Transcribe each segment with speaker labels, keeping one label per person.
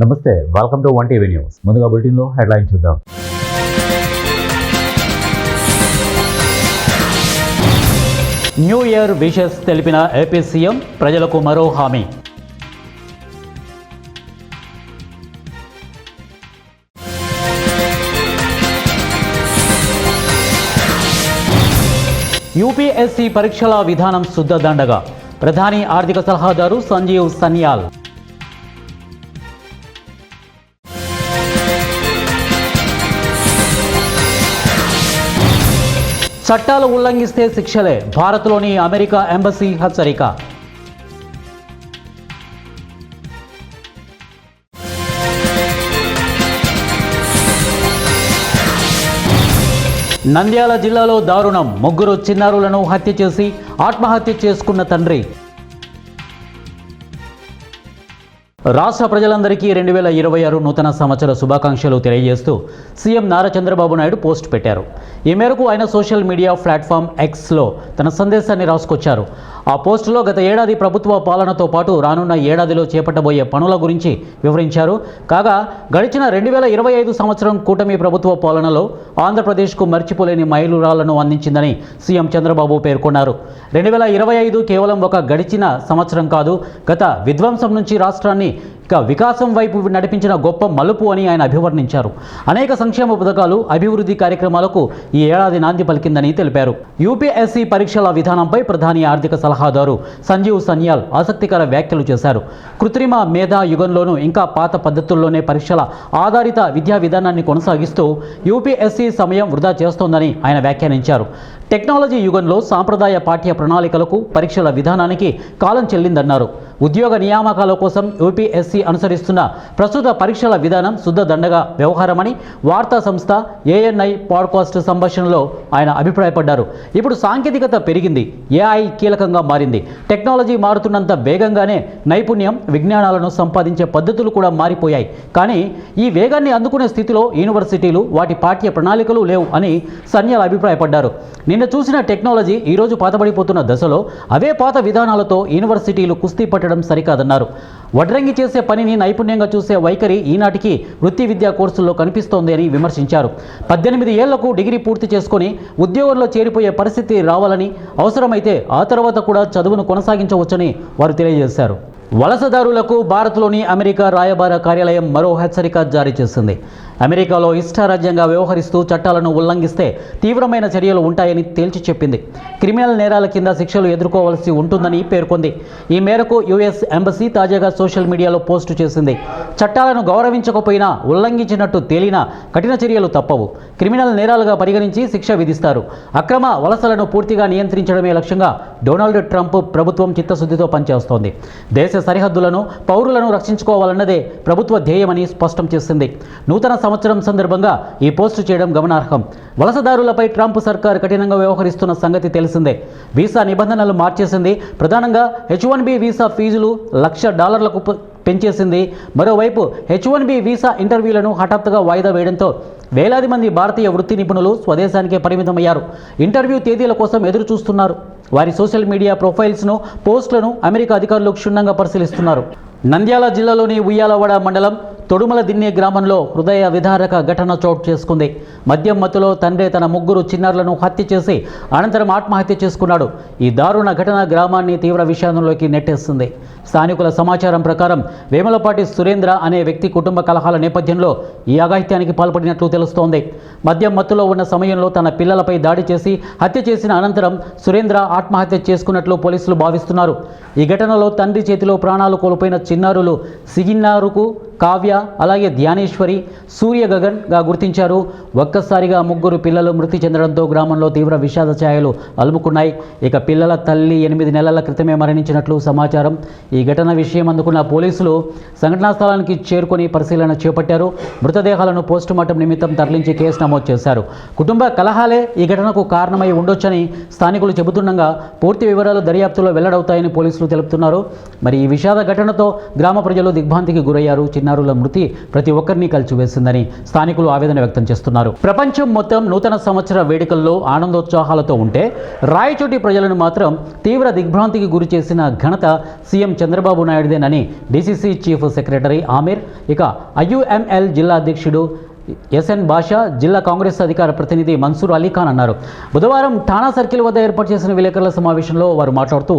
Speaker 1: నమస్తే, welcome to 1 TV news. ముందుగా బులెటిన్లో హెడ్లైన్ చూద్దాం. న్యూ ఇయర్ విషెస్ తెలిపిన ఏపీ సీఎం, ప్రజలకు మరో హామీ. యూపీఎస్సీ పరీక్షల విధానం శుద్ధదండగా, ప్రధాని ఆర్థిక సలహాదారు సంజీవ్ సన్యాల్. చట్టాలు ఉల్లంఘిస్తే శిక్షలే, భారత్లోని అమెరికా ఎంబసీ హెచ్చరిక. నంద్యాల జిల్లాలో దారుణం, ముగ్గురు చిన్నారులను హత్య చేసి ఆత్మహత్య చేసుకున్న తండ్రి. రాష్ట్ర ప్రజలందరికీ 2026 నూతన సంవత్సర శుభాకాంక్షలు తెలియజేస్తూ సీఎం నారా చంద్రబాబు నాయుడు పోస్ట్ పెట్టారు. ఈ మేరకు ఆయన సోషల్ మీడియా ప్లాట్ఫామ్ ఎక్స్లో తన సందేశాన్ని రాసుకొచ్చారు. ఆ పోస్టులో గత ఏడాది ప్రభుత్వ పాలనతో పాటు రానున్న ఏడాదిలో చేపట్టబోయే పనుల గురించి వివరించారు. కాగా గడిచిన 2025 సంవత్సరం కూటమి ప్రభుత్వ పాలనలో ఆంధ్రప్రదేశ్కు మర్చిపోలేని మైలురాళ్లను అందించిందని సీఎం చంద్రబాబు పేర్కొన్నారు. 2025 కేవలం ఒక గడిచిన సంవత్సరం కాదు, గత విధ్వంసం నుంచి రాష్ట్రాన్ని వికాసం వైపు నడిపించిన గొప్ప మలుపు అని ఆయన అభివర్ణించారు. అనేక సంక్షేమ పథకాలు, అభివృద్ధి కార్యక్రమాలకు ఈ ఏడాది నాంది పలికిందని తెలిపారు. యూపీఎస్సీ పరీక్షల విధానంపై ప్రధాని ఆర్థిక సలహాదారు సంజీవ్ సన్యాల్ ఆసక్తికర వ్యాఖ్యలు చేశారు. కృత్రిమ మేధా యుగంలోనూ ఇంకా పాత పద్ధతుల్లోనే పరీక్షల ఆధారిత విద్యా విధానాన్ని కొనసాగిస్తూ యూపీఎస్సీ సమయం వృధా చేస్తోందని ఆయన వ్యాఖ్యానించారు. టెక్నాలజీ యుగంలో సాంప్రదాయ పాఠ్య ప్రణాళికలకు, పరీక్షల విధానానికి కాలం చెల్లిందన్నారు. ఉద్యోగ నియామకాల కోసం యూపీఎస్సీ అనుసరిస్తున్న ప్రస్తుత పరీక్షల విధానం శుద్ధదండగా వ్యవహారమని వార్తా సంస్థ ఏఎన్ఐ పాడ్కాస్ట్ సంభాషణలో ఆయన అభిప్రాయపడ్డారు. ఇప్పుడు సాంకేతికత పెరిగింది, ఏఐ కీలకంగా మారింది. టెక్నాలజీ మారుతున్నంత వేగంగానే నైపుణ్యం, విజ్ఞానాలను సంపాదించే పద్ధతులు కూడా మారిపోయాయి. కానీ ఈ వేగాన్ని అందుకునే స్థితిలో యూనివర్సిటీలు, వాటి పాఠ్య ప్రణాళికలు లేవు అని సన్యాల్ అభిప్రాయపడ్డారు. నిన్న చూసిన టెక్నాలజీ ఈరోజు పాతబడిపోతున్న దశలో అవే పాత విధానాలతో యూనివర్సిటీలు కుస్తీ పట్టడం సరికాదన్నారు. వడ్రంగి చేసే పనిని నైపుణ్యంగా చూసే వైఖరి ఈనాటికి వృత్తి విద్యా కోర్సుల్లో కనిపిస్తోంది అని విమర్శించారు. 18 ఏళ్లకు డిగ్రీ పూర్తి చేసుకుని ఉద్యోగంలో చేరిపోయే పరిస్థితి రావాలని, అవసరమైతే ఆ తర్వాత కూడా చదువును కొనసాగించవచ్చని వారు తెలియజేశారు. వలసదారులకు భారత్లోని అమెరికా రాయబార కార్యాలయం మరో హెచ్చరిక జారీ చేసింది. అమెరికాలో ఇష్టారాజ్యంగా వ్యవహరిస్తూ చట్టాలను ఉల్లంఘిస్తే తీవ్రమైన చర్యలు ఉంటాయని తేల్చి చెప్పింది. క్రిమినల్ నేరాల కింద శిక్షలు ఎదుర్కోవాల్సి ఉంటుందని పేర్కొంది. ఈ మేరకు యుఎస్ ఎంబసీ తాజాగా సోషల్ మీడియాలో పోస్టు చేసింది. చట్టాలను గౌరవించకపోయినా ఉల్లంఘించినట్టు తేలినా కఠిన చర్యలు తప్పవు. క్రిమినల్ నేరాలుగా పరిగణించి శిక్ష విధిస్తారు. అక్రమ వలసలను పూర్తిగా నియంత్రించడమే లక్ష్యంగా డొనాల్డ్ ట్రంప్ ప్రభుత్వం చిత్తశుద్ధితో పనిచేస్తోంది. దేశ సరిహద్దులను, పౌరులను రక్షించుకోవాలన్నదే ప్రభుత్వ ధ్యేయమని స్పష్టం చేసింది. నూతన సంవత్సరం సందర్భంగా ఈ పోస్టు చేయడం గమనార్హం. వలసదారులపై ట్రంప్ సర్కార్ కఠినంగా వ్యవహరిస్తున్న సంగతి తెలిసిందే. వీసా నిబంధనలు మార్చేసింది. ప్రధానంగా H1B వీసా ఫీజులు $1,00,000 పెంచేసింది. మరోవైపు H1B వీసా ఇంటర్వ్యూలను హఠాత్తుగా వాయిదా వేయడంతో వేలాది మంది భారతీయ వృత్తి నిపుణులు స్వదేశానికే పరిమితమయ్యారు. ఇంటర్వ్యూ తేదీల కోసం ఎదురు చూస్తున్నారు. వారి సోషల్ మీడియా ప్రొఫైల్స్ను, పోస్టులను అమెరికా అధికారులు క్షుణ్ణంగా పరిశీలిస్తున్నారు. నంద్యాల జిల్లాలోని ఉయ్యాలవాడ మండలం తొడుమల దిన్నే గ్రామంలో హృదయ విదారక ఘటన చోటు చేసుకుంది. మద్యం మత్తులో తండ్రి తన ముగ్గురు చిన్నారులను హత్య చేసి అనంతరం ఆత్మహత్య చేసుకున్నాడు. ఈ దారుణ ఘటన గ్రామాన్ని తీవ్ర విషాదంలోకి నెట్టేస్తుంది. స్థానికుల సమాచారం ప్రకారం వేములపాటి సురేంద్ర అనే వ్యక్తి కుటుంబ కలహాల నేపథ్యంలో ఈ అఘాయిత్యానికి పాల్పడినట్లు తెలుస్తోంది. మద్యం మత్తులో ఉన్న సమయంలో తన పిల్లలపై దాడి చేసి హత్య చేసిన అనంతరం సురేంద్ర ఆత్మహత్య చేసుకున్నట్లు పోలీసులు భావిస్తున్నారు. ఈ ఘటనలో తండ్రి చేతిలో ప్రాణాలు కోల్పోయిన చిన్నారులు సిగిన్నారుకు, కావ్య, అలాగే ధ్యానేశ్వరి, సూర్య గగన్గా గుర్తించారు. ఒక్కసారిగా ముగ్గురు పిల్లలు మృతి చెందడంతో గ్రామంలో తీవ్ర విషాద ఛాయలు అలుముకున్నాయి. ఇక పిల్లల తల్లి 8 నెలల క్రితమే మరణించినట్లు సమాచారం. ఈ ఘటన విషయం అందుకున్న పోలీసులు సంఘటనా స్థలానికి చేరుకొని పరిశీలన చేపట్టారు. మృతదేహాలను పోస్టుమార్టం నిమిత్తం తరలించి కేసు నమోదు చేశారు. కుటుంబ కలహాలే ఈ ఘటనకు కారణమై ఉండొచ్చని స్థానికులు చెబుతుండగా పూర్తి వివరాలు దర్యాప్తులో వెల్లడవుతాయని పోలీసులు తెలుపుతున్నారు. మరి ఈ విషాద ఘటనతో గ్రామ ప్రజలు దిగ్భ్రాంతికి గురయ్యారు. చిన్నారుల మృతి ప్రతి ఒక్కరిని కలిచివేసిందని స్థానికులు ఆవేదన వ్యక్తం చేస్తున్నారు. ప్రపంచం మొత్తం నూతన సంవత్సర వేడుకల్లో ఆనందోత్సాహాలతో ఉంటే రాయచోటి ప్రజలను మాత్రం తీవ్ర దిగ్భ్రాంతికి గురి చేసిన ఘనత సీఎం చంద్రబాబు నాయుడుదేనని డీసీసీ చీఫ్ సెక్రటరీ ఆమీర్, ఇక ఐయుఎంఎల్ జిల్లా అధ్యక్షుడు ఎస్ఎన్ బాషా, జిల్లా కాంగ్రెస్ అధికార ప్రతినిధి మన్సూర్ అలీఖాన్ అన్నారు. బుధవారం ఠాణా సర్కిల్ వద్ద ఏర్పాటు చేసిన విలేకరుల సమావేశంలో వారు మాట్లాడుతూ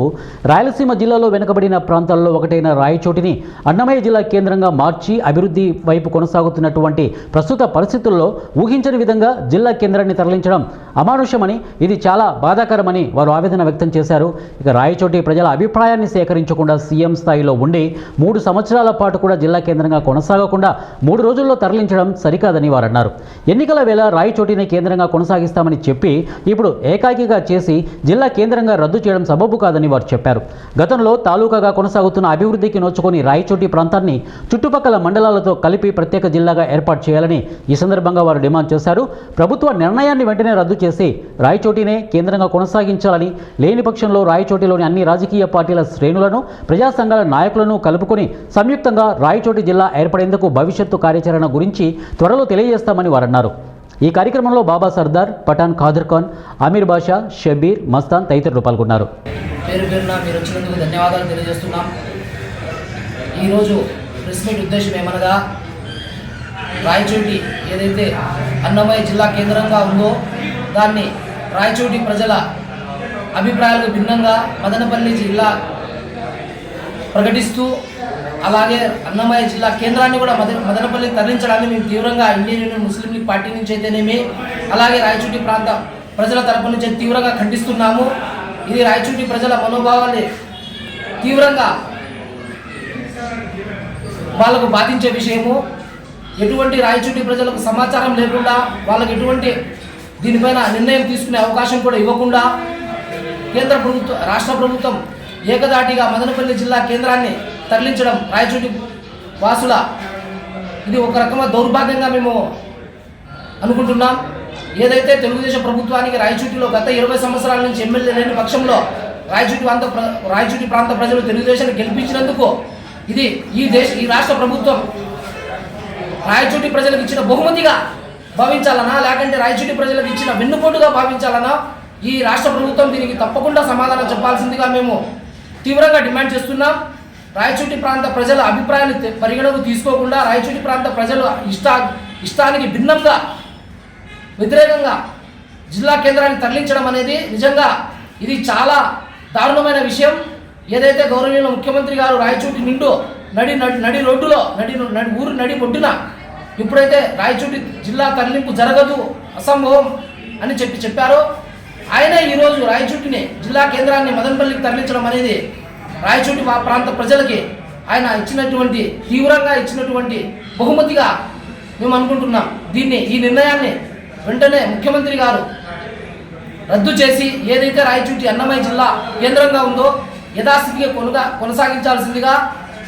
Speaker 1: రాయలసీమ జిల్లాలో వెనుకబడిన ప్రాంతాల్లో ఒకటైన రాయచోటిని అన్నమయ్య జిల్లా కేంద్రంగా మార్చి అభివృద్ధి వైపు కొనసాగుతున్నటువంటి ప్రస్తుత పరిస్థితుల్లో ఊహించని విధంగా జిల్లా కేంద్రాన్ని తరలించడం అమానుషమని, ఇది చాలా బాధాకరమని వారు ఆవేదన వ్యక్తం చేశారు. ఇక రాయచోటి ప్రజల అభిప్రాయాన్ని సేకరించకుండా సీఎం స్థాయిలో ఉండి 3 సంవత్సరాల పాటు కూడా జిల్లా కేంద్రంగా కొనసాగకుండా 3 రోజుల్లో తరలించడం సరికాదని వారు అన్నారు. ఎన్నికల వేళ రాయచోటిని కేంద్రంగా కొనసాగిస్తామని చెప్పి ఇప్పుడు ఏకాకిగా చేసి జిల్లా కేంద్రంగా రద్దు చేయడం సబబు కాదని వారు చెప్పారు. గతంలో తాలూకాగా కొనసాగుతున్న అభివృద్ధికి నోచుకొని రాయచోటి ప్రాంతాన్ని చుట్టుపక్కల మండలాలతో కలిపి ప్రత్యేక జిల్లాగా ఏర్పాటు చేయాలని ఈ సందర్భంగా వారు డిమాండ్ చేశారు. ప్రభుత్వ నిర్ణయాన్ని వెంటనే రద్దు చేసి రాయచోటినే కేంద్రంగా కొనసాగించాలని, లేని పక్షంలో రాయచోటిలోని అన్ని రాజకీయ పార్టీల శ్రేణులను, ప్రజా సంఘాల నాయకులను కలుపుకొని సంయుక్తంగా రాయచోటి జిల్లా ఏర్పడేందుకు భవిష్యత్తు కార్యాచరణ గురించి త్వరలో తెలియజేస్తామని వారు అన్నారు. ఈ కార్యక్రమంలో బాబా సర్దార్, పఠాన్ ఖాదర్ ఖాన్, అమీర్ బాషా, షబీర్, మస్తాన్ తదితరులు పాల్గొన్నారు.
Speaker 2: పేరు పేరున మీరు వచ్చినందుకు ధన్యవాదాలు తెలియజేస్తున్నాం. ఈరోజు ప్రెస్ మీట్ ఉద్దేశం ఏమనగా, రాయచోటి ఏదైతే అన్నమయ్య జిల్లా కేంద్రంగా ఉందో దాన్ని రాయచోటి ప్రజల అభిప్రాయాలకు భిన్నంగా మదనపల్లి జిల్లా ప్రకటిస్తూ, అలాగే అన్నమయ్య జిల్లా కేంద్రాన్ని కూడా మదనపల్లి తరలించడాన్ని మేము తీవ్రంగా ఇండియన్ యూనియన్ ముస్లిం లీగ్ పార్టీ నుంచి అయితేనేమి, అలాగే రాయచోటి ప్రాంత ప్రజల తరపు నుంచి తీవ్రంగా ఖండిస్తున్నాము. ఇది రాయచోటి ప్రజల మనోభావాన్ని తీవ్రంగా వాళ్ళకు బాధించే విషయము. ఎటువంటి రాయచోటి ప్రజలకు సమాచారం లేకుండా, వాళ్ళకి ఎటువంటి దీనిపైన నిర్ణయం తీసుకునే అవకాశం కూడా ఇవ్వకుండా కేంద్ర ప్రభుత్వం, రాష్ట్ర ప్రభుత్వం ఏకదాటిగా మదనపల్లి జిల్లా కేంద్రాన్ని తరలించడం రాయచోటి వాసుల ఇది ఒక రకమైన దౌర్భాగ్యంగా మేము అనుకుంటున్నాం. ఏదైతే తెలుగుదేశం ప్రభుత్వానికి రాయచోటిలో గత 20 సంవత్సరాల నుంచి ఎమ్మెల్యే లేని పక్షంలో రాయచోటి ప్రాంత ప్రజలు తెలుగుదేశాన్ని గెలిపించినందుకు ఇది ఈ రాష్ట్ర ప్రభుత్వం రాయచోటి ప్రజలకు ఇచ్చిన బహుమతిగా భావించాలనా, లేకంటే రాయచోటి ప్రజలకు ఇచ్చిన వెన్నుపోటుగా భావించాలనా, ఈ రాష్ట్ర ప్రభుత్వం దీనికి తప్పకుండా సమాధానం చెప్పాల్సిందిగా మేము తీవ్రంగా డిమాండ్ చేస్తున్నాం. రాయచోటి ప్రాంత ప్రజల అభిప్రాయాన్ని పరిగణకు తీసుకోకుండా రాయచోటి ప్రాంత ప్రజలు ఇష్టానికి భిన్నంగా వ్యతిరేకంగా జిల్లా కేంద్రాన్ని తరలించడం అనేది నిజంగా ఇది చాలా దారుణమైన విషయం. ఏదైతే గౌరవనీయుల ముఖ్యమంత్రి గారు రాయచోటి నిండు నడి రోడ్డులో ఊరు నడి ఒడ్డున ఎప్పుడైతే రాయచోటి జిల్లా తరలింపు జరగదు, అసంభవం అని చెప్పారో, ఆయన ఈరోజు రాయచోటిని జిల్లా కేంద్రాన్ని మదనపల్లికి తరలించడం అనేది రాయచోటి ప్రాంత ప్రజలకి ఆయన ఇచ్చినటువంటి తీవ్రంగా ఇచ్చినటువంటి బహుమతిగా మేము అనుకుంటున్నాం. ఈ నిర్ణయాన్ని వెంటనే ముఖ్యమంత్రి గారు రద్దు చేసి ఏదైతే రాయచోటి అన్నమయ్య జిల్లా కేంద్రంగా ఉందో యథాస్థితిగా కొనసాగించాల్సిందిగా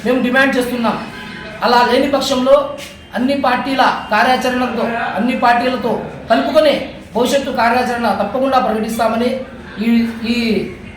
Speaker 2: మేము డిమాండ్ చేస్తున్నాం. అలా లేని పక్షంలో అన్ని పార్టీల కార్యాచరణతో, అన్ని పార్టీలతో కలుపుకొని భవిష్యత్తు కార్యాచరణ తప్పకుండా ప్రకటిస్తామని ఈ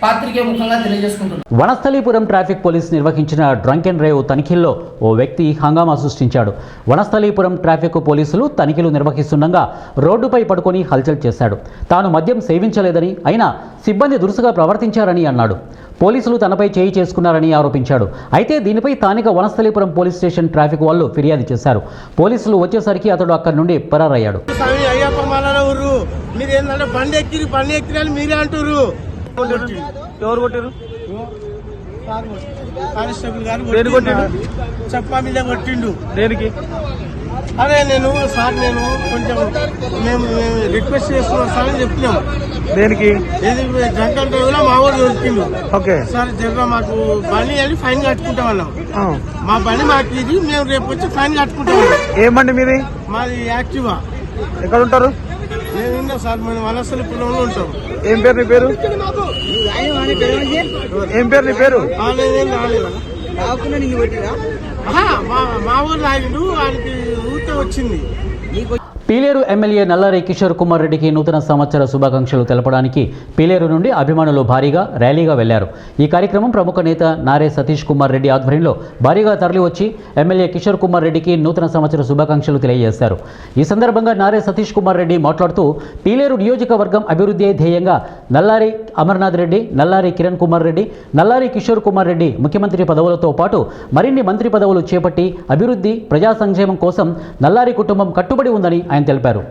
Speaker 2: పాత్రికే ముఖ్యంగా తెలియజేసుకుంటున్నాం.
Speaker 1: వనస్థలీపురం ట్రాఫిక్ పోలీస్ నిర్వహించిన డ్రంక్ అండ్ డ్రైవ్ తనిఖీల్లో ఓ వ్యక్తి హంగామా సృష్టించాడు. వనస్థలీపురం ట్రాఫిక్ పోలీసులు తనిఖీలు నిర్వహిస్తుండగా రోడ్డుపై పడుకొని హల్చల్ చేశాడు. తాను మద్యం సేవించలేదని, అయినా సిబ్బంది దురుసుగా ప్రవర్తించారని అన్నాడు. పోలీసులు తనపై చేయి చేసుకున్నారని ఆరోపించాడు. అయితే దీనిపై స్థానిక వనస్థలీపురం పోలీస్ స్టేషన్ ట్రాఫిక్ వాళ్ళు ఫిర్యాదు చేశారు. పోలీసులు వచ్చేసరికి అతడు అక్కడి నుండి పరారయ్యాడు.
Speaker 3: ఎవరు కొట్టారు? కానిస్టేబుల్ గారు చెప్పా మీద కొట్టిండు. దేనికి? అరే నేను కొంచెం మేము రిక్వెస్ట్ చేస్తున్నాం సార్ అని చెప్తున్నాం. దేనికి? ఇది డ్రంక్ అండ్ డ్రైవ్ లో మా ఊరు దొరికిండు. ఓకే సార్, జర మాకు బండి అని ఫైన్ కట్టుకుంటాం అన్నాం. మా బండి మాకు ఇది, మేము రేపు వచ్చి ఫైన్ కట్టుకుంటాం. ఏం బండి మీది? మాది యాక్టివా. ఎక్కడ ఉంటారు? నేను ఉన్నా సార్, మేము వనస్థలీపురంలో ఉంటాం. ఏం పేరు నీ పేరు? ఏం పేరు నీ పేరు? మా ఊరు రాయుడు, వాడికి ఊరికే వచ్చింది.
Speaker 1: పీలేరు ఎమ్మెల్యే నల్లారి కిషోర్ కుమార్ రెడ్డికి నూతన సంవత్సర శుభాకాంక్షలు తెలపడానికి పీలేరు నుండి అభిమానులు భారీగా ర్యాలీగా వెళ్లారు. ఈ కార్యక్రమం ప్రముఖ నేత నారే సతీష్ కుమార్ రెడ్డి ఆధ్వర్యంలో భారీగా తరలివచ్చి ఎమ్మెల్యే కిషోర్ కుమార్ రెడ్డికి నూతన సంవత్సర శుభాకాంక్షలు తెలియజేశారు. ఈ సందర్భంగా నారే సతీష్ కుమార్ రెడ్డి మాట్లాడుతూ పీలేరు నియోజకవర్గం అభివృద్ధి ధ్యేయంగా నల్లారి అమర్నాథ్ రెడ్డి, నల్లారి కిరణ్ కుమార్ రెడ్డి, నల్లారి కిషోర్ కుమార్ రెడ్డి ముఖ్యమంత్రి పదవులతో పాటు మరిన్ని మంత్రి పదవులు చేపట్టి అభివృద్ధి, ప్రజా సంక్షేమం కోసం నల్లారి కుటుంబం కట్టుబడి ఉందని ఆయన తెలిపారు.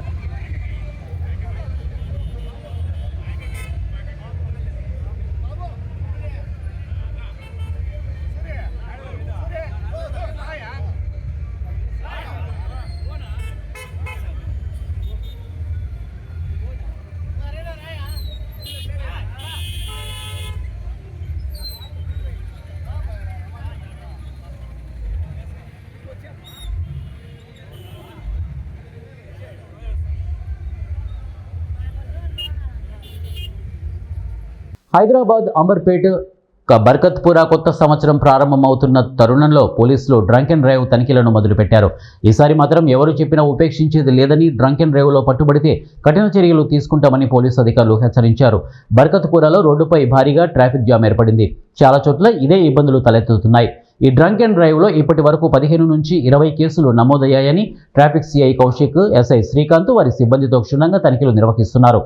Speaker 1: హైదరాబాద్ అంబర్పేట్ బర్కత్పురా కొత్త సంవత్సరం ప్రారంభమవుతున్న తరుణంలో పోలీసులు డ్రంక్ అండ్ డ్రైవ్ తనిఖీలను మొదలుపెట్టారు. ఈసారి మాత్రం ఎవరు చెప్పినా ఉపేక్షించేది లేదని, డ్రంక్ అండ్ డ్రైవ్లో పట్టుబడితే కఠిన చర్యలు తీసుకుంటామని పోలీసు అధికారులు హెచ్చరించారు. బర్కత్పురాలో రోడ్డుపై భారీగా ట్రాఫిక్ జామ్ ఏర్పడింది. చాలా చోట్ల ఇదే ఇబ్బందులు తలెత్తుతున్నాయి. ఈ డ్రంక్ అండ్ డ్రైవ్లో ఇప్పటి వరకు 15 నుంచి 20 కేసులు నమోదయ్యాయని traffic CI Kaushik, SI Srikanth వారి సిబ్బందితో క్షుణ్ణంగా తనిఖీలు నిర్వహిస్తున్నారు.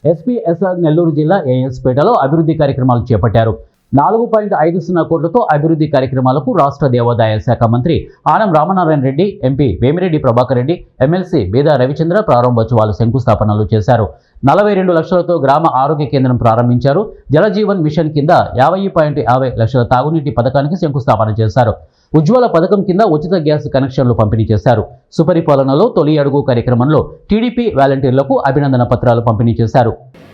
Speaker 1: ఎస్పీ ఎస్ఆర్ నెల్లూరు జిల్లా ఏఎస్పేటలో అభివృద్ధి కార్యక్రమాలు చేపట్టారు. 4.50 కోట్లతో అభివృద్ధి కార్యక్రమాలకు రాష్ట్ర దేవాదాయ శాఖ మంత్రి ఆనం రామనారాయణ రెడ్డి, ఎంపీ వేమిరెడ్డి ప్రభాకర్ రెడ్డి, ఎమ్మెల్సీ బేదా రవిచంద్ర ప్రారంభోత్సవాలు శంకుస్థాపనలు చేశారు. 42 లక్షలతో గ్రామ ఆరోగ్య కేంద్రం ప్రారంభించారు. జలజీవన్ మిషన్ కింద 50.50 లక్షల తాగునీటి పథకానికి శంకుస్థాపన చేశారు. ఉజ్వల పథకం కింద ఉచిత గ్యాస్ కనెక్షన్లు పంపిణీ చేశారు. సుపరిపాలనలో తొలి అడుగు కార్యక్రమంలో టీడీపీ వాలంటీర్లకు అభినందన పత్రాలు పంపిణీ చేశారు.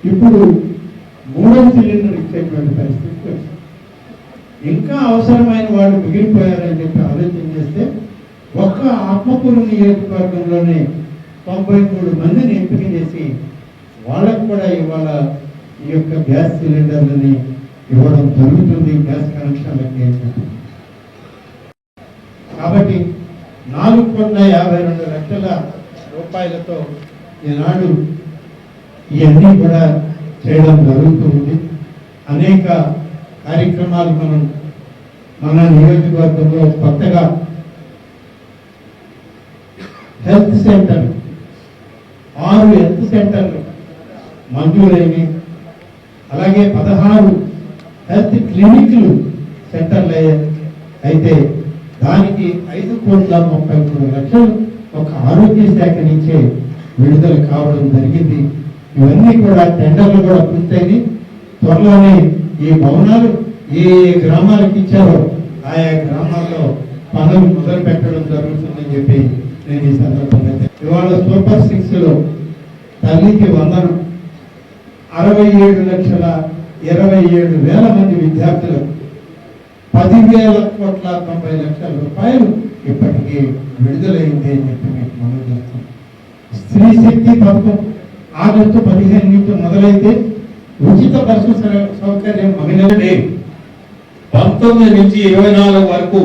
Speaker 4: ఇప్పుడు 3వ సిలిండర్ ఇచ్చేటువంటి పరిస్థితి ఇంకా అవసరమైన వాళ్ళు మిగిలిపోయారని చెప్పి ఆలోచన చేస్తే ఒక్క ఆత్మకూరు నియోజకవర్గంలోనే 93 మందిని ఎంపిక చేసి వాళ్ళకు కూడా ఇవాళ ఈ యొక్క గ్యాస్ సిలిండర్లని ఇవ్వడం జరుగుతుంది. గ్యాస్ కనెక్షన్లకి కాబట్టి 4.52 లక్షల రూపాయలతో ఈనాడు ఇవన్నీ కూడా చేయడం జరుగుతుంది. అనేక కార్యక్రమాలు మన నియోజకవర్గంలో కొత్తగా హెల్త్ సెంటర్ 6 హెల్త్ సెంటర్లు మంజూరైనవి. అలాగే 16 హెల్త్ క్లినిక్లు సెంటర్లు అయితే దానికి 5.33 లక్షలు ఒక ఆరోగ్య శాఖ నుంచే విడుదల కావడం జరిగింది. ఇవన్నీ కూడా టెండర్లు కూడా పూర్తయి త్వరలోనే ఈ భవనాలు ఏ గ్రామాలకు ఇచ్చారో ఆయా గ్రామాల్లో పనులు మొదలు పెట్టడం జరుగుతుందని చెప్పి నేను ఈ సందర్భంగా ఇవాళ సూపర్ 6లో తల్లికి వందనం 67,27,000 మంది విద్యార్థులకు 10,90,00,000 రూపాయలు ఇప్పటికీ విడుదలైంది అని చెప్పి మీకు మనం చేస్తాం. స్త్రీ శక్తి పథకం ఆగస్టు 15 నుంచి మొదలైతే ఉచిత బస్సు సౌకర్యం మహిళలే 19 నుంచి 24 వరకు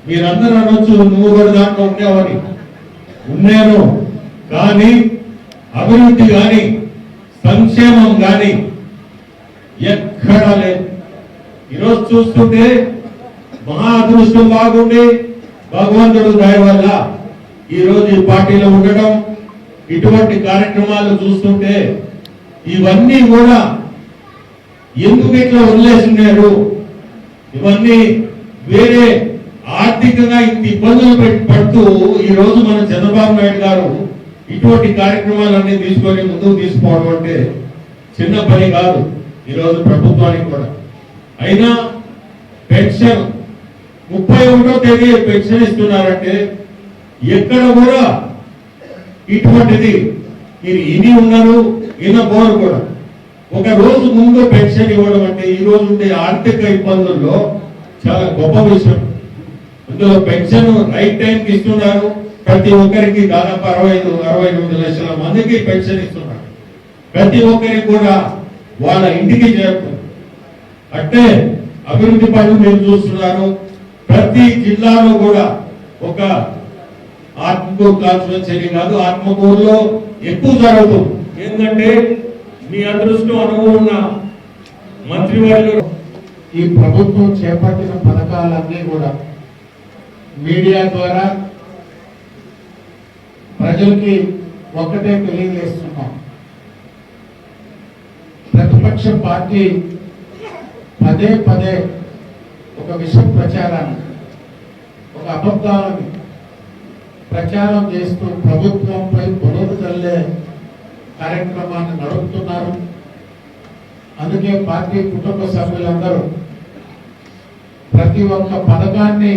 Speaker 4: మీరందరూ అనొచ్చు నువ్వు కూడా దాంట్లో ఉండేవని. ఉన్నాను, కానీ అభివృద్ధి కానీ సంక్షేమం కానీ ఎక్కడా లేదు. ఈరోజు చూస్తుంటే మహా అదృష్టం బాగుండి భగవంతుడు దయ వల్ల ఈరోజు ఈ పార్టీలో ఉండడం, ఇటువంటి కార్యక్రమాలు చూస్తుంటే ఇవన్నీ కూడా ఎందుకు ఇట్లా వదిలేసినారు, ఇవన్నీ వేరే ఆర్థికంగా ఇంత ఇబ్బందులు పడుతూ ఈ రోజు మన చంద్రబాబు నాయుడు గారు ఇటువంటి కార్యక్రమాలన్నీ తీసుకొని ముందుకు తీసుకోవడం అంటే చిన్న పని కాదు ఈ రోజు ప్రభుత్వానికి కూడా. అయినా పెన్షన్ 31వ తేదీ పెన్షన్ ఇస్తున్నారంటే ఎక్కడ కూడా ఇటువంటిది మీరు ఇని ఉన్నారు ఈయన బోరు కూడా ఒక రోజు ముందు పెన్షన్ ఇవ్వడం అంటే ఈ రోజు ఉండే ఆర్థిక ఇబ్బందుల్లో చాలా గొప్ప విషయం. ఇందులో పెన్షన్ రైట్ టైంకి ఇస్తున్నారు. ప్రతి ఒక్కరికి దాదాపు 68 లక్షల మందికి పెన్షన్ ఇస్తున్నారు. ప్రతి ఒక్కరికి కూడా వాళ్ళ ఇంటికి చేరుతుంది. అంటే అభివృద్ధి పనులు మీరు చూస్తున్నారు. ప్రతి జిల్లాలో కూడా ఒక ఆత్మకూరు కాన్స్టిట్యున్సీ కాదు, ఆత్మకూరులో ఎక్కువ జరుగుతుంది. ఏంటంటే మీ అదృష్టం అనుభవం ఉన్న మంత్రివర్యులు
Speaker 5: ఈ ప్రభుత్వం చేపట్టిన పథకాలన్నీ కూడా మీడియా ద్వారా ప్రజలకి ఒక్కటే తెలియజేస్తున్నాం. ప్రతిపక్ష పార్టీ పదే పదే ఒక విష ప్రచారాన్ని, ఒక అబద్ధాలను ప్రచారం చేస్తూ ప్రభుత్వంపై బురద చల్లే కార్యక్రమాన్ని నడుపుతున్నారు. అందుకే పార్టీ కుటుంబ సభ్యులందరూ ప్రతి ఒక్క పథకాన్ని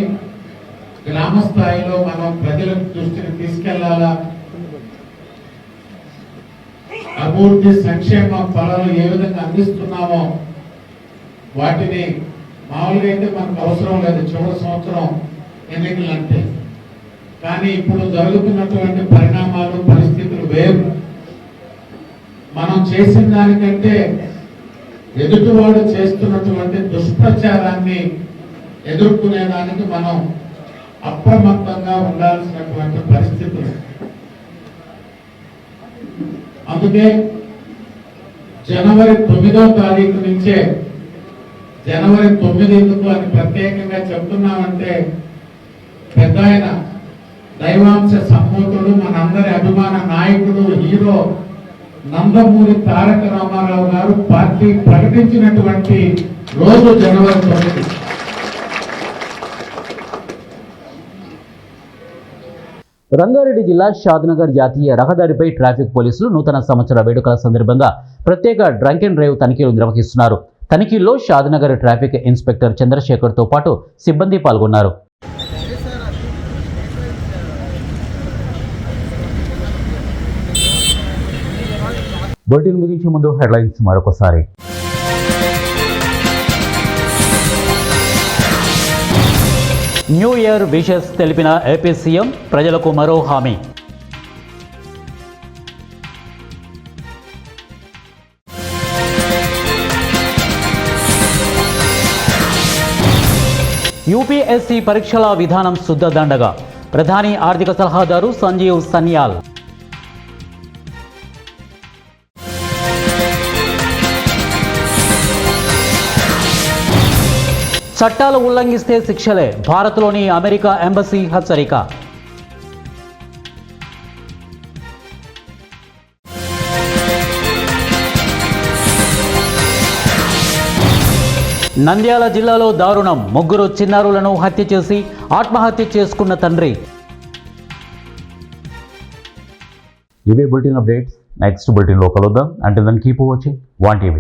Speaker 5: గ్రామ స్థాయిలో మనం ప్రజల దృష్టికి తీసుకెళ్లాలా, అభివృద్ధి సంక్షేమ ఫలాలు ఏ విధంగా అందిస్తున్నామో వాటిని మామూలుగా అయితే మనకు అవసరం లేదు చివరి సంవత్సరం ఎన్నికలు అంటే. కానీ ఇప్పుడు జరుగుతున్నటువంటి పరిణామాలు పరిస్థితులు వేరు. మనం చేసిన దానికంటే ఎదుటివాడు చేస్తున్నటువంటి దుష్ప్రచారాన్ని ఎదుర్కొనేదానికి మనం అప్రమత్తంగా ఉండాల్సినటువంటి పరిస్థితులు. అందుకే జనవరి 9వ తారీఖు నుంచే జనవరి 9 ఎందుకు అని ప్రత్యేకంగా చెప్తున్నామంటే, పెద్ద ఆయన దైవాంశ సంభూతుడు, మనందరి అభిమాన నాయకుడు, హీరో నందమూరి తారక రామారావు గారు పార్టీ ప్రకటించినటువంటి రోజు జనవరి 9.
Speaker 1: రంగారెడ్డి జిల్లా షాద్నగర్ జాతీయ రహదారిపై ట్రాఫిక్ పోలీసులు నూతన సంవత్సర వేడుకల సందర్భంగా ప్రత్యేక డ్రంక్ అండ్ డ్రైవ్ తనిఖీలు నిర్వహిస్తున్నారు. తనిఖీల్లో షాద్నగర్ ట్రాఫిక్ ఇన్స్పెక్టర్ చంద్రశేఖర్తో పాటు సిబ్బంది పాల్గొన్నారు. బులెటిన్ ముగించే ముందు హెడ్లైన్స్ మరొకసారి. న్యూ ఇయర్ విషెస్ తెలిపిన ఏపీ సీఎం, ప్రజలకు మరో హామీ. యూపీఎస్సీ పరీక్షల విధానం శుద్ధదండగా, ప్రధాని ఆర్థిక సలహాదారు సంజీవ్ సన్యాల్. చట్టాలు ఉల్లంఘిస్తే శిక్షలే, భారత్లోని అమెరికా ఎంబసీ హెచ్చరిక. నంద్యాల జిల్లాలో దారుణం, 3 చిన్నారులను హత్య చేసి ఆత్మహత్య చేసుకున్న తండ్రి. ఇవే బులెటిన్ అప్డేట్స్. నెక్స్ట్ బులెటిన్లో కలుద్దాం. Until then keep watching 1 TV.